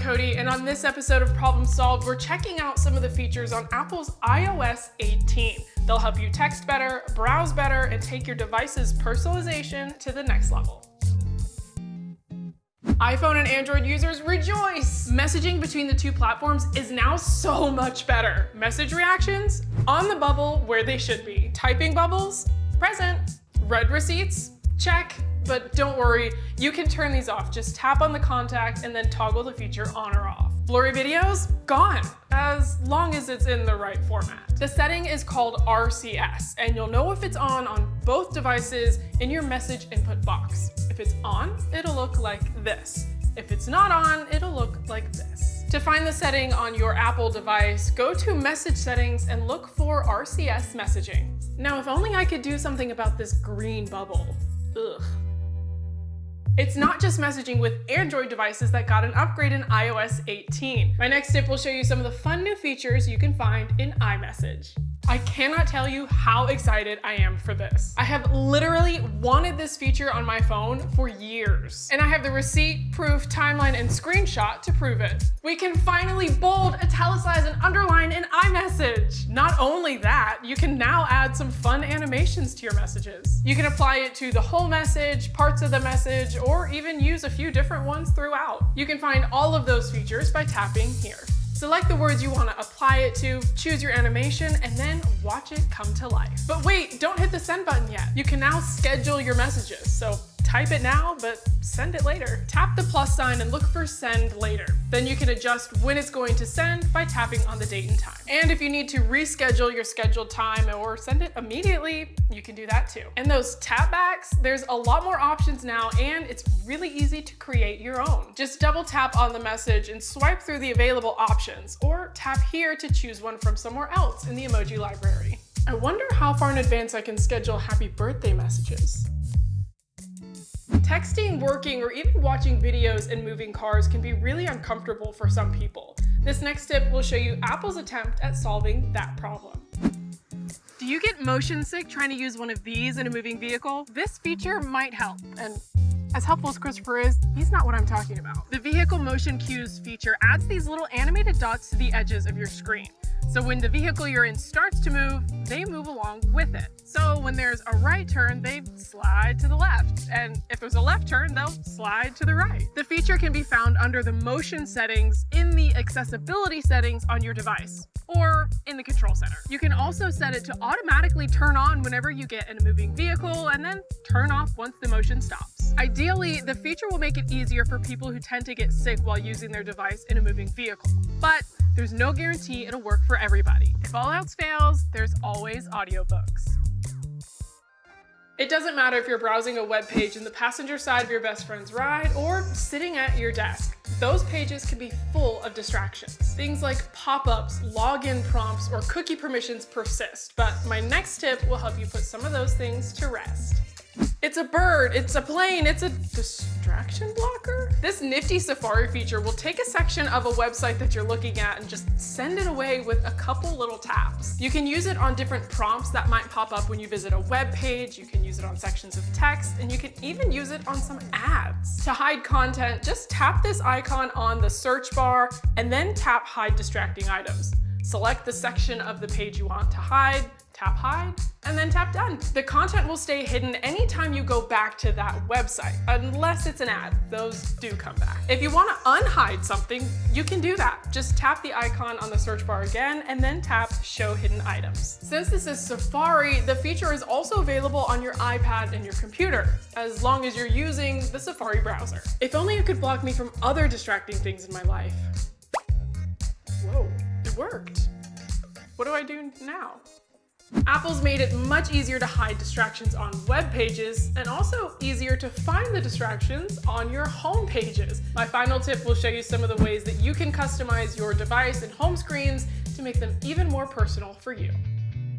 Cody, and on this episode of Problem Solved, we're checking out some of the features on Apple's iOS 18. They'll help you text better, browse better, and take your device's personalization to the next level. iPhone and Android users rejoice! Messaging between the two platforms is now so much better. Message reactions, on the bubble where they should be. Typing bubbles, present. Read receipts, check. But don't worry, you can turn these off. Just tap on the contact and then toggle the feature on or off. Blurry videos, gone, as long as it's in the right format. The setting is called RCS, and you'll know if it's on both devices in your message input box. If it's on, it'll look like this. If it's not on, it'll look like this. To find the setting on your Apple device, go to Message Settings and look for RCS messaging. Now, if only I could do something about this green bubble. Ugh. It's not just messaging with Android devices that got an upgrade in iOS 18. My next tip will show you some of the fun new features you can find in iMessage. I cannot tell you how excited I am for this. I have literally wanted this feature on my phone for years. And I have the receipt, proof, timeline, and screenshot to prove it. We can finally bold, italicize, and underline in iMessage. Not only that, you can now add some fun animations to your messages. You can apply it to the whole message, parts of the message, or even use a few different ones throughout. You can find all of those features by tapping here. Select the words you want to apply it to, choose your animation, and then watch it come to life. But wait, don't hit the send button yet. You can now schedule your messages, so type it now, but send it later. Tap the plus sign and look for send later. Then you can adjust when it's going to send by tapping on the date and time. And if you need to reschedule your scheduled time or send it immediately, you can do that too. And those tap backs, there's a lot more options now, and it's really easy to create your own. Just double tap on the message and swipe through the available options, or tap here to choose one from somewhere else in the emoji library. I wonder how far in advance I can schedule happy birthday messages. Texting, working, or even watching videos in moving cars can be really uncomfortable for some people. This next tip will show you Apple's attempt at solving that problem. Do you get motion sick trying to use one of these in a moving vehicle? This feature might help, and as helpful as Christopher is, he's not what I'm talking about. The Vehicle Motion Cues feature adds these little animated dots to the edges of your screen. So when the vehicle you're in starts to move, they move along with it. So when there's a right turn, they slide to the left. And if there's a left turn, they'll slide to the right. The feature can be found under the motion settings in the accessibility settings on your device, or in the control center. You can also set it to automatically turn on whenever you get in a moving vehicle and then turn off once the motion stops. Ideally, the feature will make it easier for people who tend to get sick while using their device in a moving vehicle. But there's no guarantee it'll work for everybody. If all else fails, there's always audiobooks. It doesn't matter if you're browsing a web page in the passenger side of your best friend's ride or sitting at your desk. Those pages can be full of distractions. Things like pop-ups, login prompts, or cookie permissions persist, but my next tip will help you put some of those things to rest. It's a bird, it's a plane, it's a distraction blocker? This nifty Safari feature will take a section of a website that you're looking at and just send it away with a couple little taps. You can use it on different prompts that might pop up when you visit a web page, you can use it on sections of text, and you can even use it on some ads. To hide content, just tap this icon on the search bar and then tap Hide Distracting Items. Select the section of the page you want to hide, tap hide, and then tap done. The content will stay hidden anytime you go back to that website, unless it's an ad. Those do come back. If you want to unhide something, you can do that. Just tap the icon on the search bar again, and then tap Show Hidden Items. Since this is Safari, the feature is also available on your iPad and your computer, as long as you're using the Safari browser. If only it could block me from other distracting things in my life. Whoa, it worked. What do I do now? Apple's made it much easier to hide distractions on web pages and also easier to find the distractions on your home pages. My final tip will show you some of the ways that you can customize your device and home screens to make them even more personal for you.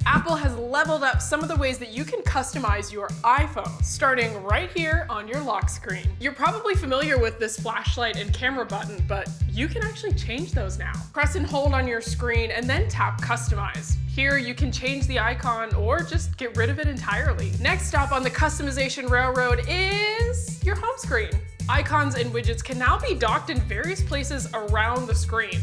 Apple has leveled up some of the ways that you can customize your iPhone, starting right here on your lock screen. You're probably familiar with this flashlight and camera button, but you can actually change those now. Press and hold on your screen and then tap Customize. Here you can change the icon or just get rid of it entirely. Next stop on the customization railroad is your home screen. Icons and widgets can now be docked in various places around the screen.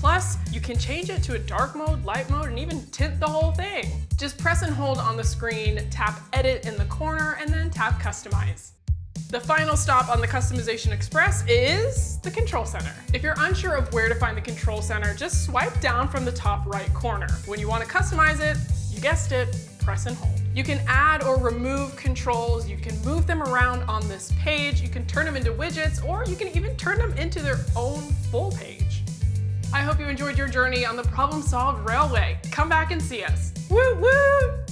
Plus, you can change it to a dark mode, light mode, and even tint the whole thing. Just press and hold on the screen, tap Edit in the corner, and then tap Customize. The final stop on the Customization Express is the Control Center. If you're unsure of where to find the Control Center, just swipe down from the top right corner. When you want to customize it, you guessed it, press and hold. You can add or remove controls, you can move them around on this page, you can turn them into widgets, or you can even turn them into their own full page. I hope you enjoyed your journey on the problem-solved railway. Come back and see us. Woo woo!